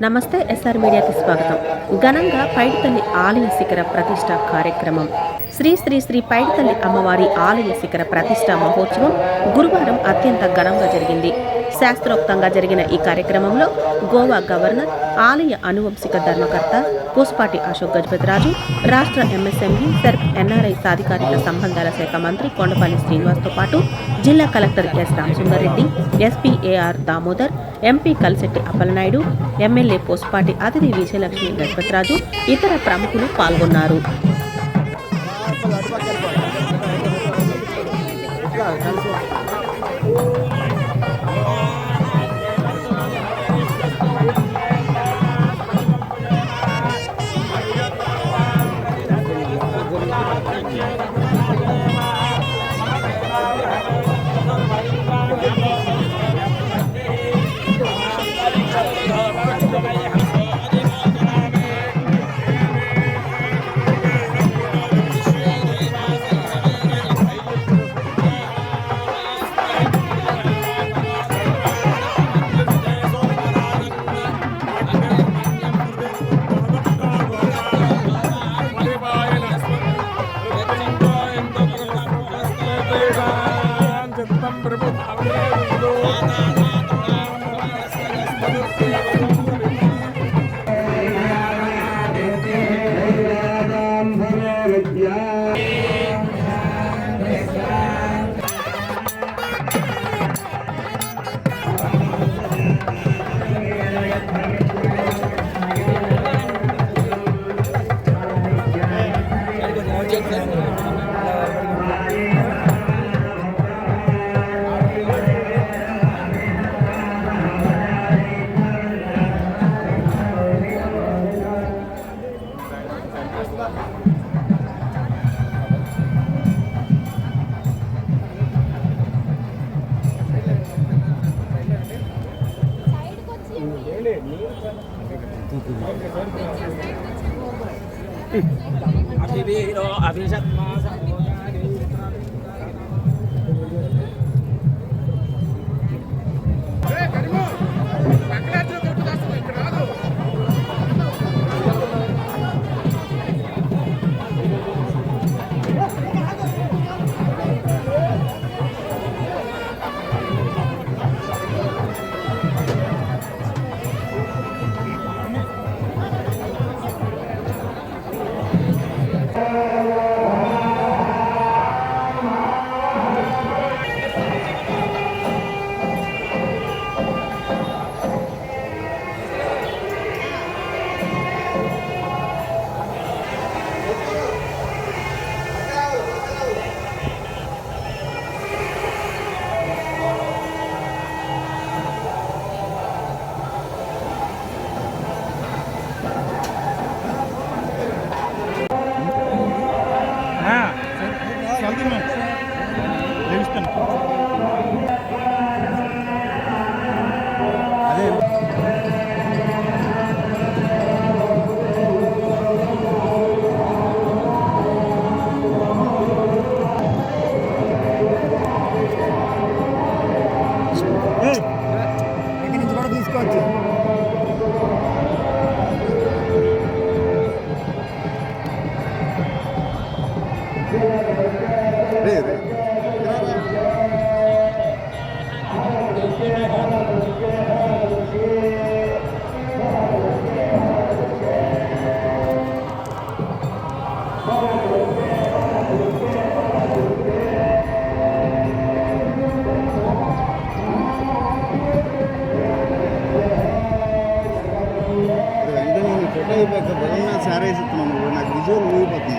నమస్తే ఎస్ఆర్ మీడియాకి స్వాగతం. ఘనంగా పైడితల్లి ఆలయ శిఖర ప్రతిష్ట కార్యక్రమం. శ్రీ శ్రీ శ్రీ పైడితల్లి అమ్మవారి ఆలయ శిఖర ప్రతిష్ట మహోత్సవం గురువారం అత్యంత ఘనంగా జరిగింది. శాస్త్రోక్తంగా జరిగిన ఈ కార్యక్రమంలో గోవా గవర్నర్, ఆలయ అనువంశిక ధర్మకర్త పూసపాటి అశోక్ గజపతిరాజు, రాష్ట్ర ఎంఎస్ఎంఈ సెర్ప్ ఎన్ఆర్ఐ సాధికారిక సంబంధాల శాఖ మంత్రి కొండపల్లి శ్రీనివాస్తో పాటు జిల్లా collector S Ramasundar Reddy, SP AR Damodar, MP Kalisetti Appalanaidu, MLA Pusapati Aditi Vijayalakshmi Gajapathiraju, ఇతర ప్రముఖులు పాల్గొన్నారు. సారే చెప్తున్నాను, నాకు విజువల్ ఊగిపోతుంది.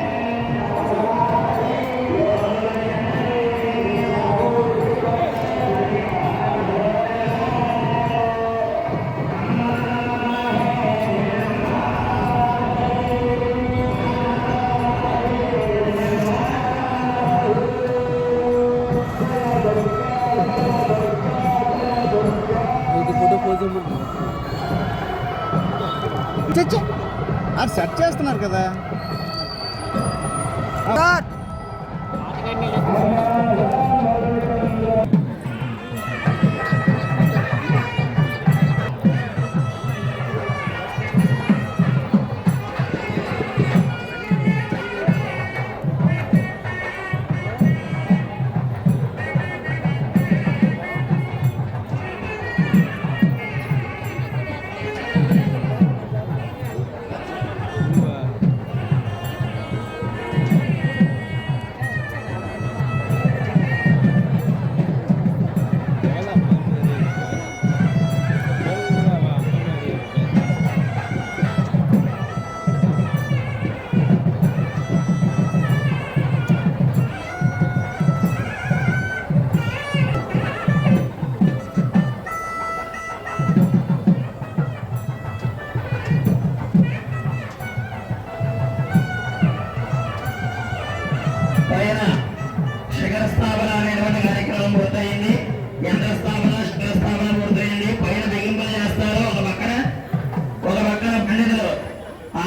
అది సెట్ చేస్తున్నారు కదా.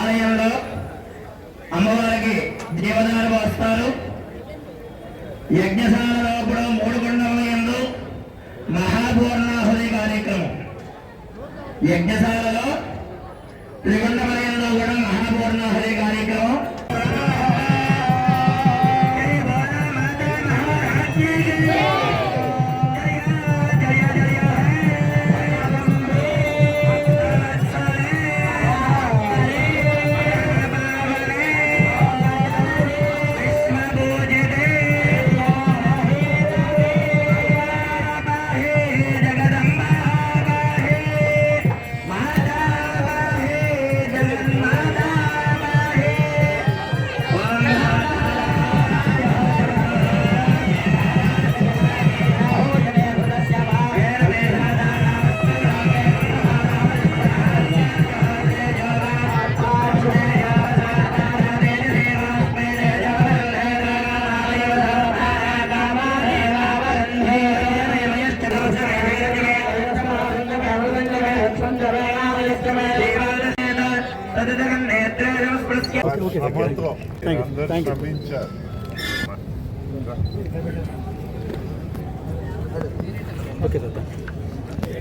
ఆలయంలో అమ్మవారికి జీవనాలు వస్తారు. యజ్ఞశాలలో కూడా 3 గుండముల యందు మహాపూర్ణాహుతి కార్యక్రమం. యజ్ఞశాలలో త్రిగుండముల యందు కూడా మహాపూర్ణాహుతి కార్యక్రమం.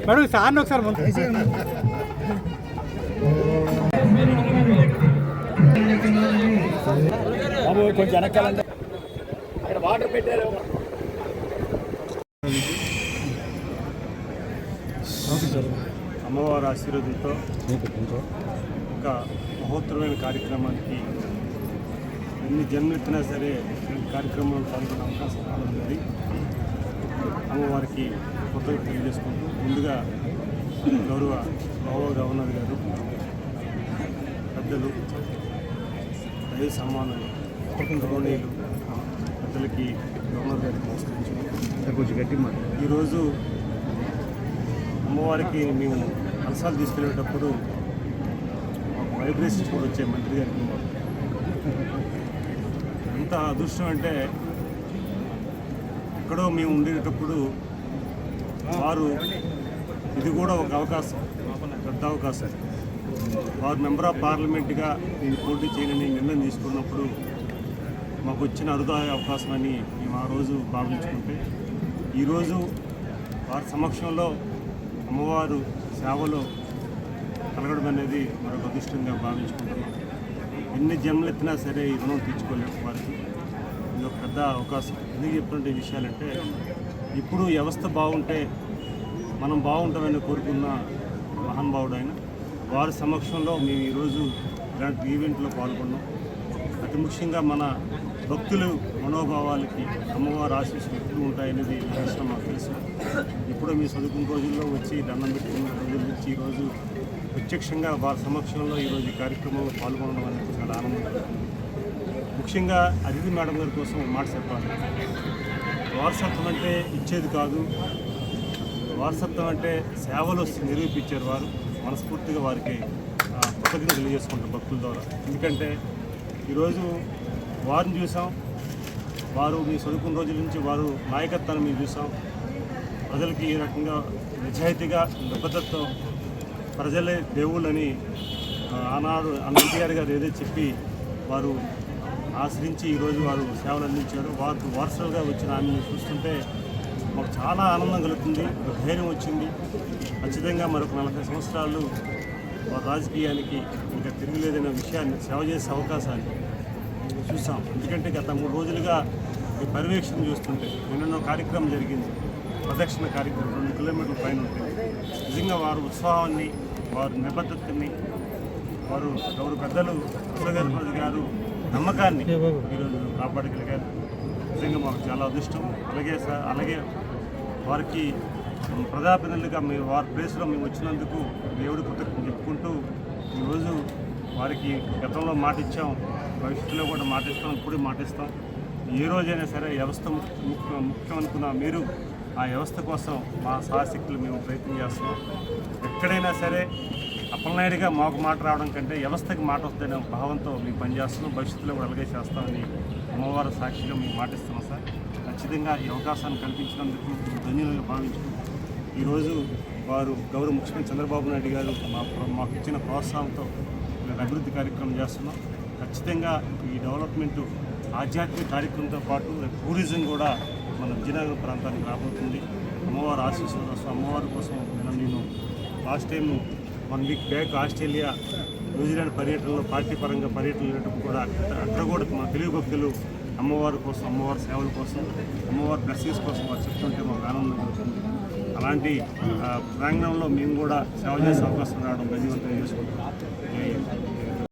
మేడం సార్ ఒకసారి కొంచెం వెనకాలంటే అక్కడ వాటర్ పెట్టారు. అమ్మవారి ఆశీర్వాదంతో ఒక మహోత్తరమైన కార్యక్రమానికి ఎన్ని జన్మెత్తినా సరే ఈ కార్యక్రమంలో పాల్గొనే అవకాశం ఉంది. అమ్మవారికి కొత్తగా తెలియజేసుకుంటూ ముందుగా గౌరవ గవర్నర్ గారు పెద్దలు దయ సమ్మానులు గౌరవనీయులు పెద్దలకి గవర్నర్ గారికి నమస్కరించాము. ఈరోజు అమ్మవారికి మేము కలసాలు తీసుకెళ్ళేటప్పుడు వైబ్రేషన్స్ కూడా వచ్చాయి మంత్రి గారికి. ఎంత అదృష్టం అంటే ఎక్కడో మేము ఉండేటప్పుడు వారు ఇది కూడా ఒక అవకాశం, పెద్ద అవకాశం. వారు మెంబర్ ఆఫ్ పార్లమెంట్గా నేను పోటీ చేయనని నిర్ణయం తీసుకున్నప్పుడు మాకు వచ్చిన అరుదాయ అవకాశం అని మేము ఆ రోజు భావించుకుంటే ఈరోజు వారి సమక్షంలో అమ్మవారు సేవలో కలగడం అనేది మరొక అదృష్టంగా భావించుకుంటున్నాం. ఎన్ని జన్మలు ఎత్తినా సరే ఈ రుణం తీర్చుకోలేము వారికి. ఇది ఒక పెద్ద అవకాశం. ఎందుకు చెప్తుంటే ఈ విషయాలంటే ఇప్పుడు వ్యవస్థ బాగుంటే మనం బాగుంటామని కోరుకున్న మహానుభావుడు ఆయన. వారి సమక్షంలో మేము ఈరోజు ఇలాంటి ఈవెంట్లో పాల్గొన్నాం. అతి ముఖ్యంగా మన భక్తులు మనోభావాలకి అమ్మవారి ఆశీస్సులు ఎప్పుడు ఉంటాయనేది కష్టం మాకు తెలుసు. ఇప్పుడు మీ చదువుకున్న రోజుల్లో వచ్చి దండం పెట్టుకున్న రోజుల నుంచి ఈరోజు ప్రత్యక్షంగా వారి సమక్షంలో ఈరోజు ఈ కార్యక్రమంలో పాల్గొనడం అనేది చాలా ఆనందంగా. ముఖ్యంగా అతిథి మేడం గారి కోసం మాట చెప్పాలి. వారసత్వం అంటే ఇచ్చేది కాదు, వారసత్వం అంటే సేవలు నిరూపించారు వారు. మనస్ఫూర్తిగా వారికి కృతజ్ఞత తెలియజేసుకుంటాం భక్తుల ద్వారా. ఎందుకంటే ఈరోజు వారిని చూసాం, వారు మీ చదువుకున్న రోజుల నుంచి వారు నాయకత్వాన్ని మేము చూసాం. ప్రజలకి ఈ రకంగా నిజాయితీగా నిబద్ధతతో ప్రజలే దేవుళ్ళని ఆనాడు ఎన్టీఆర్ గారు ఏదో చెప్పి వారు ఆశ్రయించి ఈరోజు వారు సేవలు అందించారు. వారికి వారసులుగా వచ్చిన ఆమెను చూస్తుంటే మాకు చాలా ఆనందం కలుగుతుంది, ధైర్యం వచ్చింది. ఖచ్చితంగా మరొక 40 సంవత్సరాలు వారి రాజకీయానికి ఇంకా తిరగలేదనే విషయాన్ని, సేవ చేసే అవకాశాన్ని చూసాం. ఎందుకంటే గత 3 రోజులుగా ఈ పర్యవేక్షణ చూస్తుంటే నిన్న కార్యక్రమం జరిగింది, ప్రదక్షిణ కార్యక్రమం 2 కిలోమీటర్ల పైన ఉంటుంది. నిజంగా వారి ఉత్సాహాన్ని, వారి నిబద్ధతని, వారు గౌరవ పెద్దలు సురేంద్రరాజు గారు నమ్మకాన్ని ఈరోజు కాపాడగలిగారు. నిజంగా మాకు చాలా అదృష్టం. అలాగే వారికి ప్రజాప్రతినిధులుగా మేము వారి ప్లేస్లో మేము వచ్చినందుకు దేవుడి కృతజ్ఞతలు చెప్పుకుంటూ ఈరోజు వారికి గతంలో మాట ఇచ్చాం, భవిష్యత్తులో కూడా మాట ఇస్తాం, ఇప్పుడు మాట ఇస్తాం. ఏ రోజైనా సరే వ్యవస్థ ముఖ్యం అనుకున్న మీరు ఆ వ్యవస్థ కోసం మా సాహశక్తులు మేము ప్రయత్నం చేస్తున్నాం. ఎక్కడైనా సరే అప్పలనాయుడిగా మాకు మాట రావడం కంటే వ్యవస్థకి మాట వస్తుందనే భావంతో మేము పనిచేస్తున్నాం. భవిష్యత్తులో కూడా అలాగే చేస్తామని అమ్మవారి సాక్షిగా మేము మాటిస్తున్నాం సార్. ఖచ్చితంగా ఈ అవకాశాన్ని కల్పించినందుకు ధన్యులుగా భావించుకుంటాం. ఈరోజు వారు గౌరవ ముఖ్యమంత్రి చంద్రబాబు నాయుడు గారు మాకు ఇచ్చిన ప్రోత్సాహంతో అభివృద్ధి కార్యక్రమం చేస్తున్నాం. ఖచ్చితంగా ఈ డెవలప్మెంట్ ఆధ్యాత్మిక కార్యక్రమంతో పాటు టూరిజం కూడా మన విజయనగరం ప్రాంతానికి రాబోతుంది. అమ్మవారి ఆశీస్సుల కోసం, అమ్మవారి కోసం నేను last time 1 week back Australia, New Zealand పర్యటనలో పార్టీ పరంగా పర్యటనలు కూడా అక్కడ కూడా మా తెలుగు భక్తులు అమ్మవారి కోసం, అమ్మవారి సేవల కోసం, అమ్మవారి బ్లెస్సింగ్స్ కోసం వారు చెప్తుంటే మాకు ఆనందం కలుగుతుంది. అలాంటి ప్రాంగణంలో మేము కూడా సేవ చేసే అవకాశం రావడం ధన్యవాదాలు చేసుకుంటున్నాం.